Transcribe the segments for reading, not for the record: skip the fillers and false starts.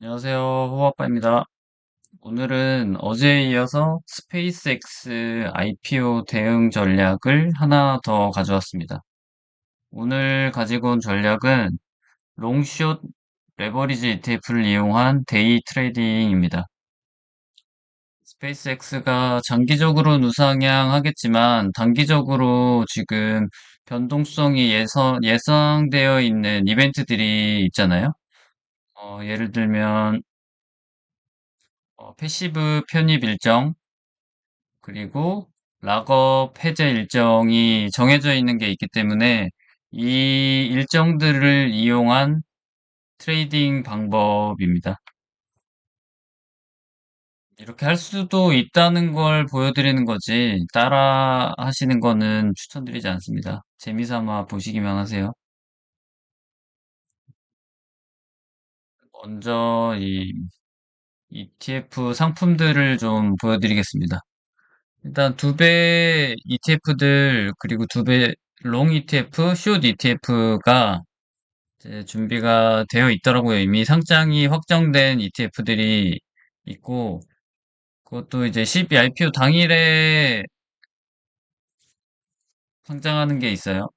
안녕하세요. 호아빠입니다. 오늘은 어제에 이어서 스페이스X IPO 대응 전략을 하나 더 가져왔습니다. 오늘 가지고 온 전략은 롱숏 레버리지 ETF를 이용한 데이 트레이딩입니다. 스페이스X가 장기적으로는 우상향하겠지만 단기적으로 지금 변동성이 예상되어 있는 이벤트들이 있잖아요. 예를 들면 패시브 편입 일정, 그리고 락업 해제 일정이 정해져 있는 게 있기 때문에 이 일정들을 이용한 트레이딩 방법입니다. 이렇게 할 수도 있다는 걸 보여드리는 거지, 따라 하시는 거는 추천드리지 않습니다. 재미삼아 보시기만 하세요. 먼저 이 ETF 상품들을 좀 보여드리겠습니다. 일단 두 배 ETF들, 그리고 두 배 롱 ETF, 숏 ETF가 이제 준비가 되어 있더라고요. 이미 상장이 확정된 ETF들이 있고, 그것도 이제 12 IPO 당일에 상장하는 게 있어요.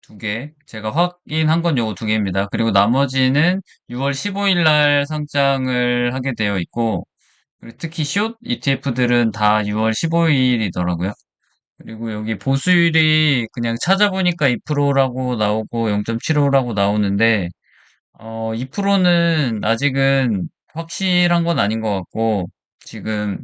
두 개. 제가 확인한 건 요거 두 개입니다. 그리고 나머지는 6월 15일 날 상장을 하게 되어 있고, 그리고 특히 숏 ETF들은 다 6월 15일이더라고요. 그리고 여기 보수율이 그냥 찾아보니까 2%라고 나오고 0.75라고 나오는데, 2%는 아직은 확실한 건 아닌 것 같고, 지금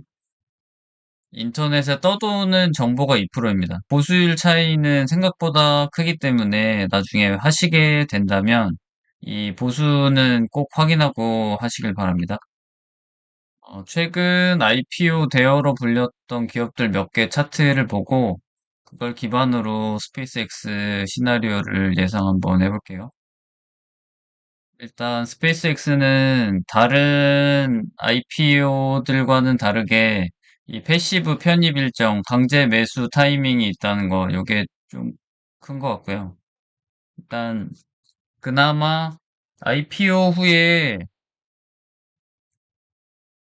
인터넷에 떠도는 정보가 2%입니다. 보수율 차이는 생각보다 크기 때문에 나중에 하시게 된다면 이 보수는 꼭 확인하고 하시길 바랍니다. 최근 IPO 대여로 불렸던 기업들 몇 개 차트를 보고 그걸 기반으로 스페이스X 시나리오를 예상 한번 해볼게요. 일단 스페이스X는 다른 IPO들과는 다르게 이 패시브 편입 일정, 강제 매수 타이밍이 있다는 거, 요게 좀 큰 것 같고요. 일단 그나마 IPO 후에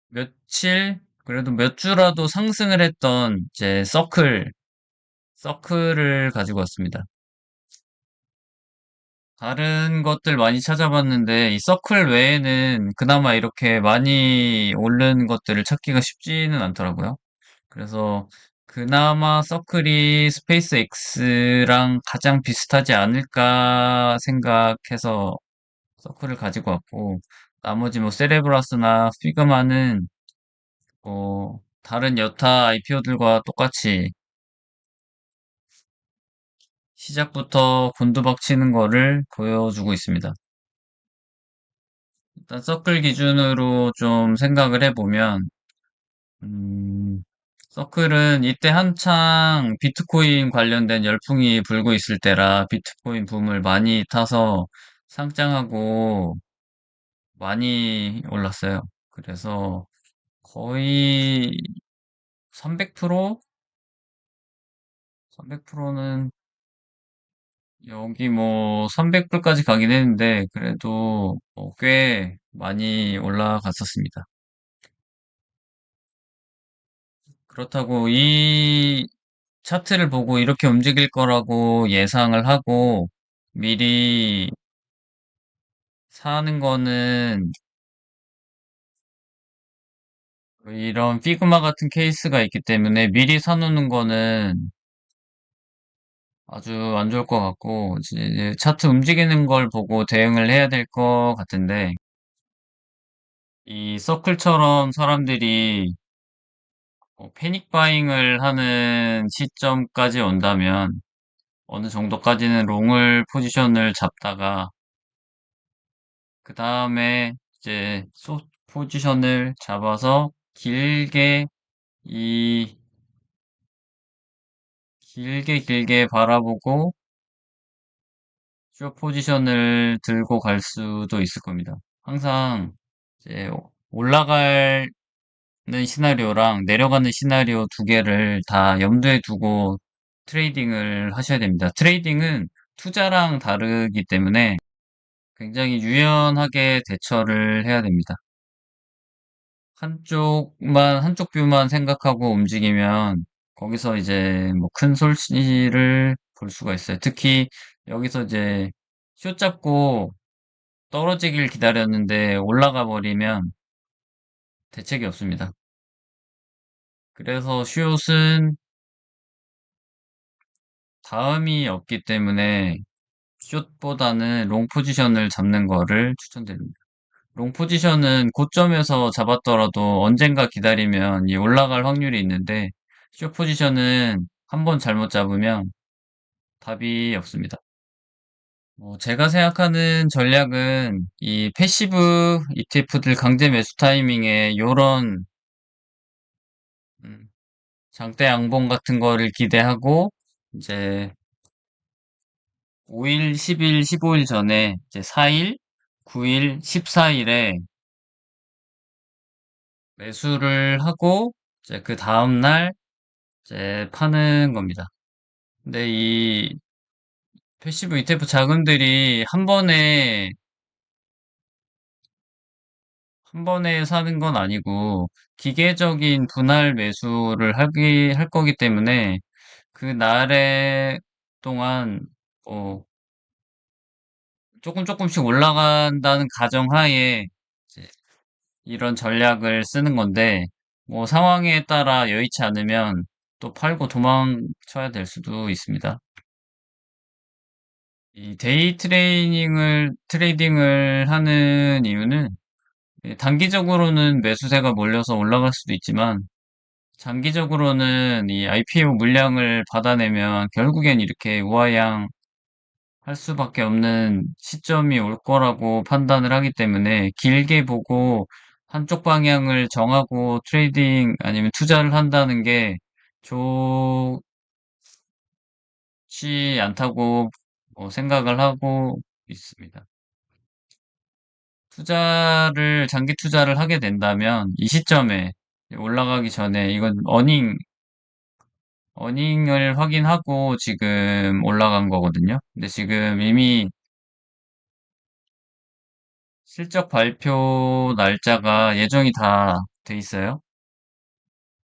며칠, 그래도 몇 주라도 상승을 했던 이제 서클을 가지고 왔습니다. 다른 것들 많이 찾아봤는데 이 서클 외에는 그나마 이렇게 많이 오른 것들을 찾기가 쉽지는 않더라고요. 그래서 그나마 서클이 스페이스 X랑 가장 비슷하지 않을까 생각해서 서클을 가지고 왔고, 나머지 뭐 세레브라스나 피그마는 다른 여타 IPO들과 똑같이 시작부터 곤두박치는 거를 보여주고 있습니다. 일단 서클 기준으로 좀 생각을 해보면, 음, 서클은 이때 한창 비트코인 관련된 열풍이 불고 있을 때라 비트코인 붐을 많이 타서 상장하고 많이 올랐어요. 그래서 거의 300%? 300%는 여기 뭐 300불까지 가긴 했는데 그래도 꽤 많이 올라갔었습니다. 그렇다고 이 차트를 보고 이렇게 움직일 거라고 예상을 하고 미리 사는 거는 이런 피그마 같은 케이스가 있기 때문에 미리 사놓는 거는 아주 안 좋을 것 같고 이제 차트 움직이는 걸 보고 대응을 해야 될 것 같은데 이 서클처럼 사람들이 패닉 바잉을 하는 시점까지 온다면 어느 정도까지는 롱을 포지션을 잡다가 그 다음에 이제 숏 포지션을 잡아서 이 길게 바라보고 숏 포지션을 들고 갈 수도 있을 겁니다. 항상 이제 올라가는 시나리오랑 내려가는 시나리오 두 개를 다 염두에 두고 트레이딩을 하셔야 됩니다. 트레이딩은 투자랑 다르기 때문에 굉장히 유연하게 대처를 해야 됩니다. 한쪽 뷰만 생각하고 움직이면 거기서 이제 뭐 큰 손실을 볼 수가 있어요. 특히 여기서 이제 숏 잡고 떨어지길 기다렸는데 올라가 버리면 대책이 없습니다. 그래서 숏은 다음이 없기 때문에 숏보다는 롱 포지션을 잡는 거를 추천드립니다. 롱 포지션은 고점에서 잡았더라도 언젠가 기다리면 이 올라갈 확률이 있는데 숏 포지션은 한번 잘못 잡으면 답이 없습니다. 제가 생각하는 전략은 이 패시브 ETF들 강제 매수 타이밍에 요런 음, 장대 양봉 같은 거를 기대하고 이제 5일, 10일, 15일 전에 이제 4일, 9일, 14일에 매수를 하고 이제 그 다음날 이제 파는 겁니다. 근데 이 패시브 ETF 자금들이 한 번에 사는 건 아니고 기계적인 분할 매수를 할 거기 때문에 그 날에 동안 어, 조금 조금씩 올라간다는 가정하에 이제 이런 전략을 쓰는 건데 뭐 상황에 따라 여의치 않으면 또 팔고 도망쳐야 될 수도 있습니다. 이 데이 트레이딩을 하는 이유는 단기적으로는 매수세가 몰려서 올라갈 수도 있지만 장기적으로는 이 IPO 물량을 받아내면 결국엔 이렇게 우하향 할 수밖에 없는 시점이 올 거라고 판단을 하기 때문에 길게 보고 한쪽 방향을 정하고 트레이딩 아니면 투자를 한다는 게 좋지 않다고 생각을 하고 있습니다. 장기 투자를 하게 된다면 이 시점에 올라가기 전에 이건 어닝을 확인하고 지금 올라간 거거든요. 근데 지금 이미 실적 발표 날짜가 예정이 다 돼 있어요.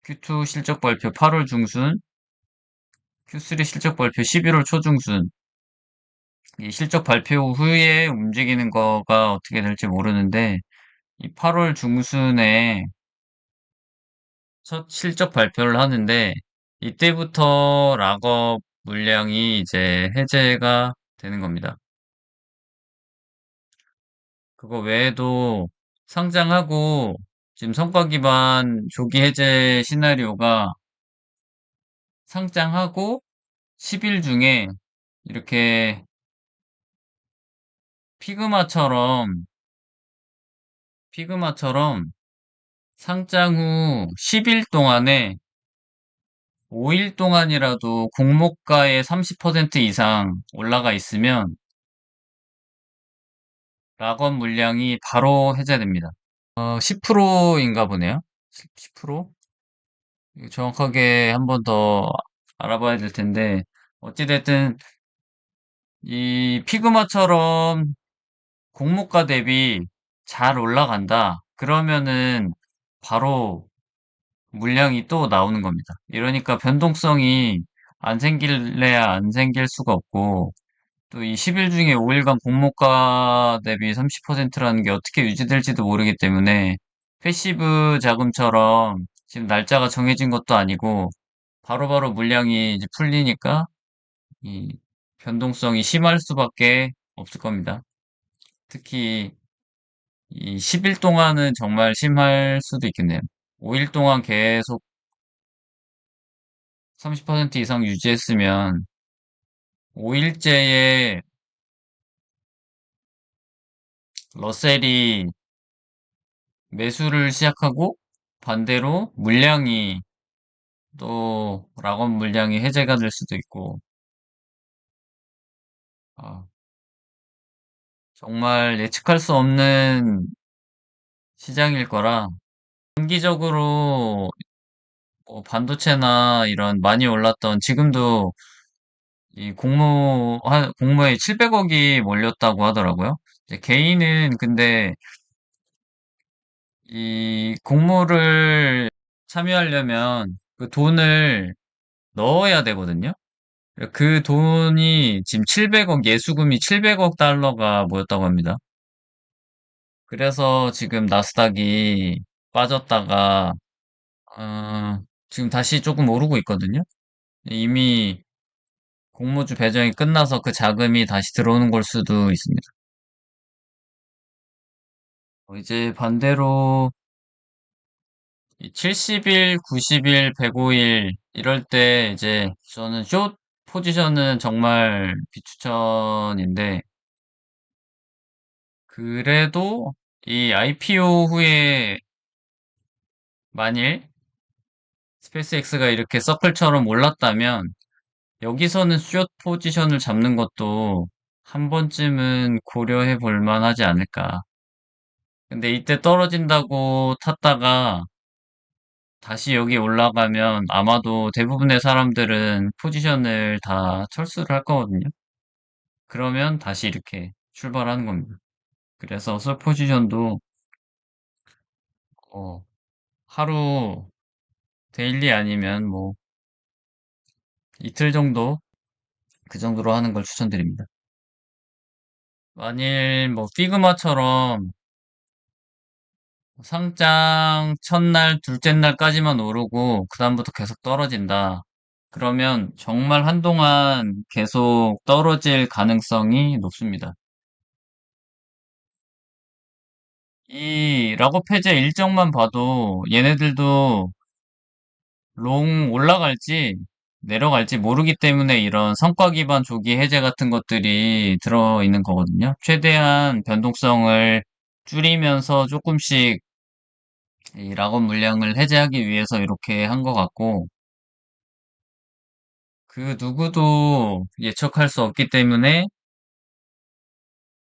Q2 실적 발표 8월 중순, Q3 실적 발표 11월 초중순. 이 실적 발표 후에 움직이는 거가 어떻게 될지 모르는데, 이 8월 중순에 첫 실적 발표를 하는데, 이때부터 락업 물량이 이제 해제가 되는 겁니다. 그거 외에도 상장하고 지금 성과 기반 조기 해제 시나리오가 상장하고 10일 중에 이렇게 피그마처럼 피그마처럼 상장 후 10일 동안에 5일 동안이라도 공모가의 30% 이상 올라가 있으면 락업 물량이 바로 해제됩니다. 10%인가 보네요. 10%? 정확하게 한 번 더 알아봐야 될 텐데 어찌됐든 이 피그마처럼 공모가 대비 잘 올라간다. 그러면은 바로 물량이 또 나오는 겁니다. 이러니까 변동성이 안 생길래야 안 생길 수가 없고 또 이 10일 중에 5일간 공모가 대비 30%라는 게 어떻게 유지될지도 모르기 때문에 패시브 자금처럼 지금 날짜가 정해진 것도 아니고 바로바로 물량이 이제 풀리니까 이 변동성이 심할 수밖에 없을 겁니다. 특히 이 10일 동안은 정말 심할 수도 있겠네요. 5일 동안 계속 30% 이상 유지했으면 5일째에 러셀이 매수를 시작하고 반대로 물량이 또 락업 물량이 해제가 될 수도 있고 아, 정말 예측할 수 없는 시장일 거라 단기적으로 반도체나 이런 많이 올랐던 지금도 이 공모에 700억이 몰렸다고 하더라고요. 이제 개인은 근데 이 공모를 참여하려면 그 돈을 넣어야 되거든요. 그 돈이 지금 700억, 예수금이 700억 달러가 모였다고 합니다. 그래서 지금 나스닥이 빠졌다가, 어, 지금 다시 조금 오르고 있거든요. 이미 공모주 배정이 끝나서 그 자금이 다시 들어오는 걸 수도 있습니다. 이제 반대로 70일, 90일, 105일 이럴 때 이제 저는 숏 포지션은 정말 비추천인데 그래도 이 IPO 후에 만일 스페이스X가 이렇게 서클처럼 올랐다면 여기서는 숏 포지션을 잡는 것도 한 번쯤은 고려해 볼 만하지 않을까. 근데 이때 떨어진다고 탔다가 다시 여기 올라가면 아마도 대부분의 사람들은 포지션을 다 철수를 할 거거든요. 그러면 다시 이렇게 출발하는 겁니다. 그래서 설 포지션도 어, 하루 데일리 아니면 뭐 이틀 정도 그 정도로 하는 걸 추천드립니다. 만일 뭐 피그마처럼 상장 첫날, 둘째 날까지만 오르고 그다음부터 계속 떨어진다. 그러면 정말 한동안 계속 떨어질 가능성이 높습니다. 이 락업 해제 일정만 봐도 얘네들도 롱 올라갈지 내려갈지 모르기 때문에 이런 성과 기반 조기 해제 같은 것들이 들어있는 거거든요. 최대한 변동성을 줄이면서 조금씩 이 락업 물량을 해제하기 위해서 이렇게 한 것 같고, 그 누구도 예측할 수 없기 때문에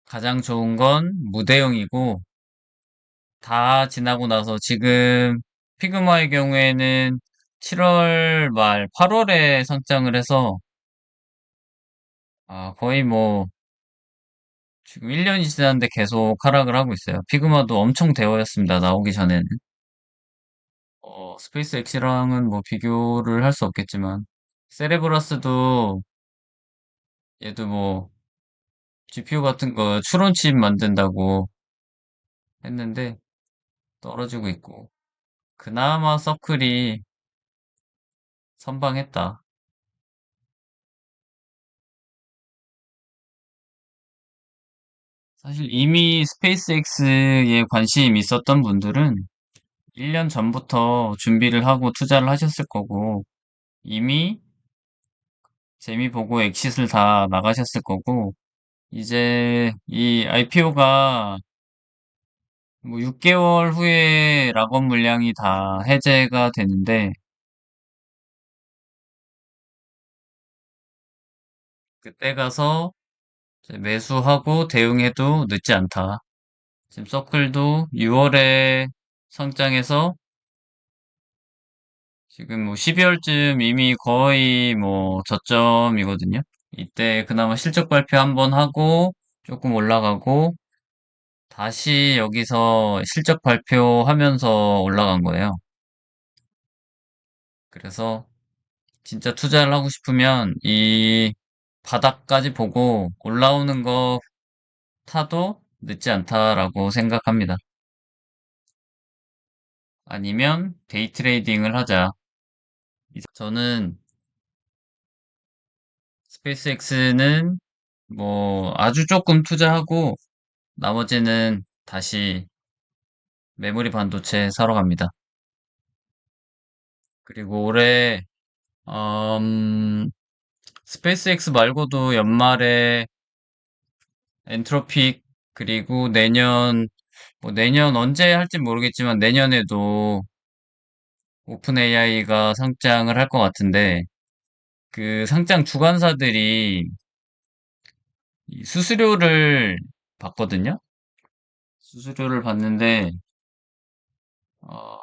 가장 좋은 건 무대형이고, 다 지나고 나서 지금 피그마의 경우에는 7월 말 8월에 상장을 해서 거의 뭐 지금 1년이 지났는데 계속 하락을 하고 있어요. 피그마도 엄청 대여였습니다. 나오기 전에는. 스페이스 X랑은 뭐 비교를 할 수 없겠지만 세레브라스도 얘도 뭐 GPU 같은 거 추론칩 만든다고 했는데 떨어지고 있고 그나마 서클이 선방했다. 사실 이미 스페이스X에 관심 있었던 분들은 1년 전부터 준비를 하고 투자를 하셨을 거고 이미 재미 보고 엑싯을 다 나가셨을 거고 이제 이 IPO가 뭐 6개월 후에 락업 물량이 다 해제가 되는데 그때 가서 이제 매수하고 대응해도 늦지 않다. 지금 서클도 6월에 상장해서 지금 뭐 12월쯤 이미 거의 뭐 저점이거든요. 이때 그나마 실적 발표 한번 하고 조금 올라가고 다시 여기서 실적 발표하면서 올라간 거예요. 그래서 진짜 투자를 하고 싶으면 이 바닥까지 보고 올라오는 거 타도 늦지 않다라고 생각합니다. 아니면 데이 트레이딩을 하자. 저는 스페이스X는 뭐 아주 조금 투자하고 나머지는 다시 메모리 반도체 사러 갑니다. 그리고 올해 스페이스X 말고도 연말에 엔트로픽 그리고 내년 뭐 내년 언제 할지 모르겠지만 내년에도 오픈 AI가 상장을 할 것 같은데 그 상장 주관사들이 이 수수료를 받거든요. 수수료를 받는데 어,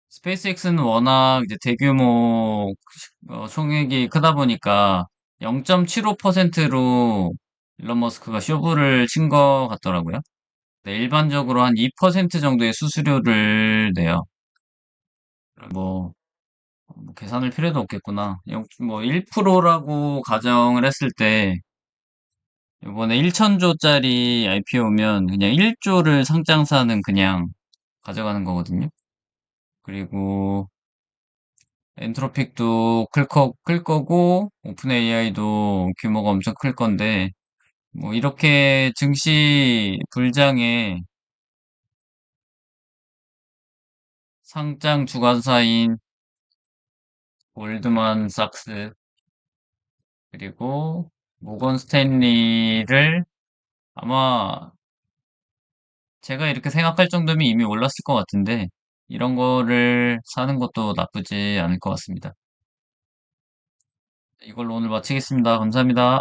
스페이스X는 워낙 이제 대규모 총액이 크다 보니까 0.75%로 일론 머스크가 쇼부를 친 것 같더라고요. 네, 일반적으로 한 2% 정도의 수수료를 내요. 뭐, 뭐 계산할 필요도 없겠구나. 뭐 1%라고 가정을 했을 때 이번에 1천조짜리 IPO면 그냥 1조를 상장사는 그냥 가져가는 거거든요. 그리고 엔트로픽도 클 거고 오픈 AI도 규모가 엄청 클 건데 뭐 이렇게 증시 불장에 상장 주관사인 골드만삭스 그리고 모건 스탠리를 아마 제가 이렇게 생각할 정도면 이미 올랐을 것 같은데 이런 거를 사는 것도 나쁘지 않을 것 같습니다. 이걸로 오늘 마치겠습니다. 감사합니다.